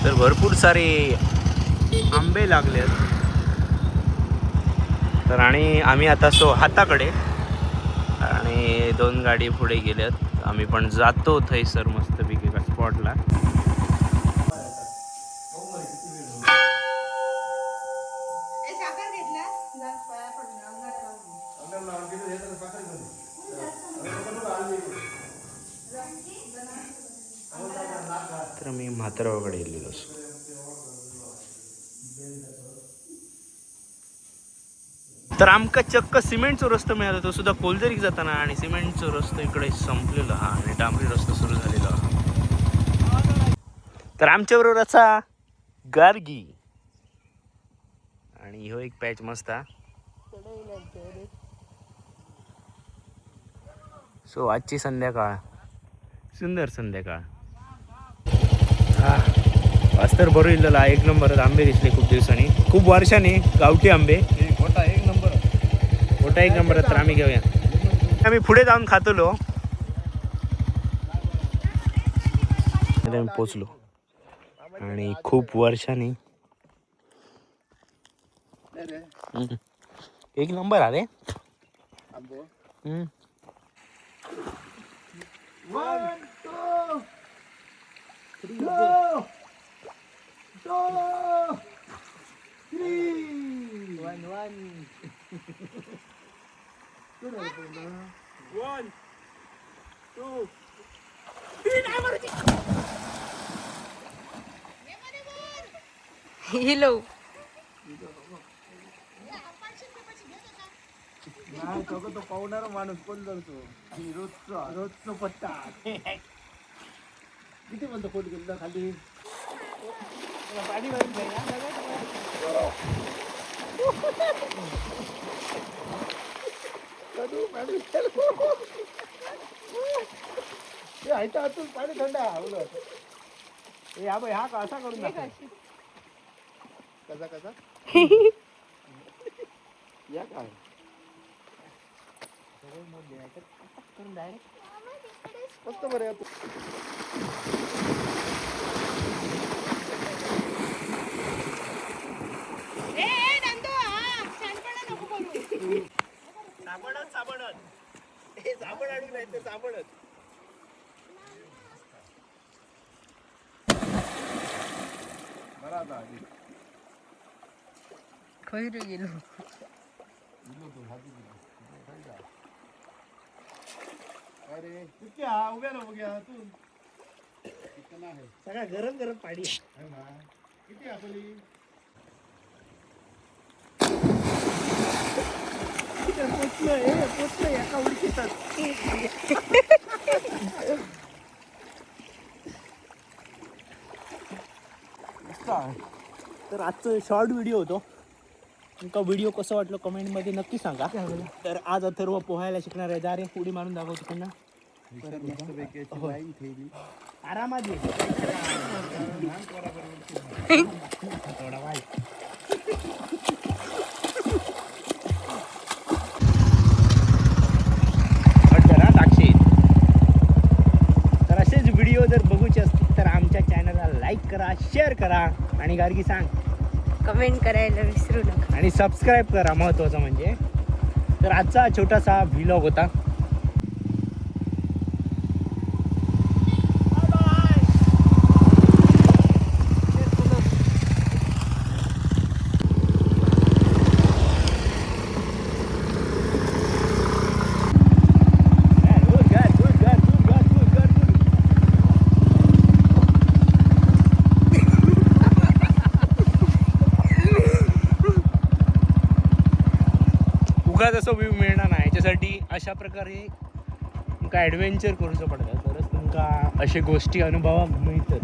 तर भरपूर सारे आंबे लागले तर आणि आम्ही आता हाताकडे आणि 2 गाडी पुढे गेल्यात आम्ही पण जातो थैसर मस्तपैकी एका स्पॉटला. तर मी म्हाताराकडे गेलेलो असो. तर आमका चक्क सिमेंटचो रस्तो मिळाला तो सुद्धा कोलजरीक जाताना आणि सिमेंटचो रस्तो इकडे संपलेला हा आणि डांबरी रस्तो सुरू झालेला. तर आमच्या बरोबर असा गार्गी आणि ह्यो एक पॅच मस्त हा. सो आजची संध्याकाळ सुंदर संध्याकाळ. हा वास्तर बरो इल्लेला एक नंबर आंबे दिसले खूप दिवसांनी खूप वर्षांनी गावठी आंबे मोठा एक नंबर तर आम्ही घेऊया. आम्ही पुढे जाऊन खातलो पोचलो आणि खूप वर्षांनी एक नंबर आले. हिलो तो पावणारा माणूस कोण करतो रोजचा पट्टा किती म्हणतो कोट गेला खाली पाणी आतून पाणी थंड हा कसा करून दाखव कसा या काय मस्त बरं साबण आणून नाही ते साबणच बरं आता खैर गेलो अरे किती उभ्या ना बघ्या तू सगळ्या गरम गरम पाणी किती आपली पोचलं एका उडकीतात. तर आजचं शॉर्ट व्हिडिओ होतो. तुमका व्हिडिओ कसं वाटलं कमेंटमध्ये नक्की सांगा. तर आज अथर्व पोहायला शिकणार आहे. जा रे उडी मारून दाखवतो पुन्हा आरामात तर असेच व्हिडिओ जर बघूचे असतील तर आमच्या चॅनलला लाईक करा शेअर करा आणि गार्गी सांग कमेंट करायला विसरू नका आणि सबस्क्राईब करा महत्त्वाचं म्हणजे. तर आजचा छोटासा व्लॉग होता. जसं व्ह्यू मिळणार नाही याच्यासाठी अशा प्रकारे तुमका ॲडव्हेंचर करूचं पडतं तरच तुमका अशा गोष्टी अनुभवाक मिळतात.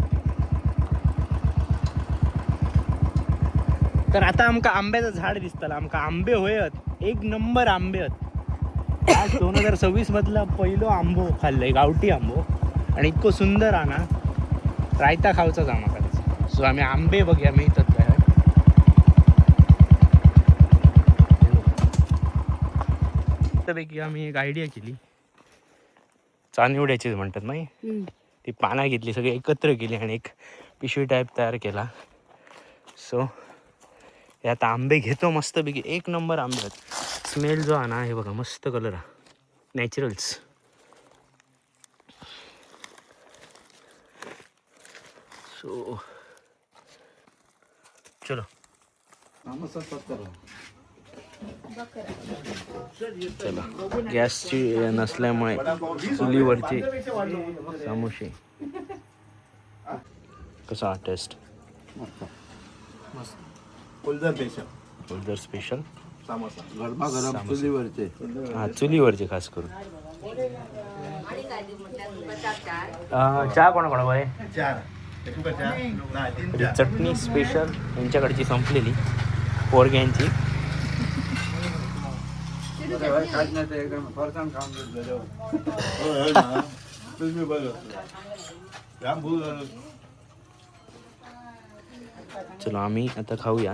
तर आता आमका आंब्याचं झाड दिसतलं आमका आंबे होयत एक नंबर आंबे आहेत. आज 2026 मधला पहिलो आंबो खाल्लंय गावठी आंबो आणि इतकं सुंदर आहे ना रायता खावचाच आम्हाला. सो आम्ही आंबे बघूया मिळतात काय. पैकी आम्ही एक आयडिया केली चानिवड्याचीच म्हणतात नाही ती पानं घेतली सगळी एकत्र केली आणि एक पिशवी टाईप तयार केला. सो हे आता आंबे घेतो मस्तपैकी. एक नंबर आंबे आहेत. स्मेल जो आहे ना, हे बघा मस्त कलर आहे. नॅचरल्स. सो चलो चला. गॅसची नसल्यामुळे चुलीवरचे समोसे. कसा टेस्ट? उलदर स्पेशल गरमागरम चुलीवरचे. हा चुलीवरचे खास करून. चहा कोणा बाय? चटणी स्पेशल यांच्याकडची संपलेली पोरग्यांची. चलो आम्ही आता खाऊया.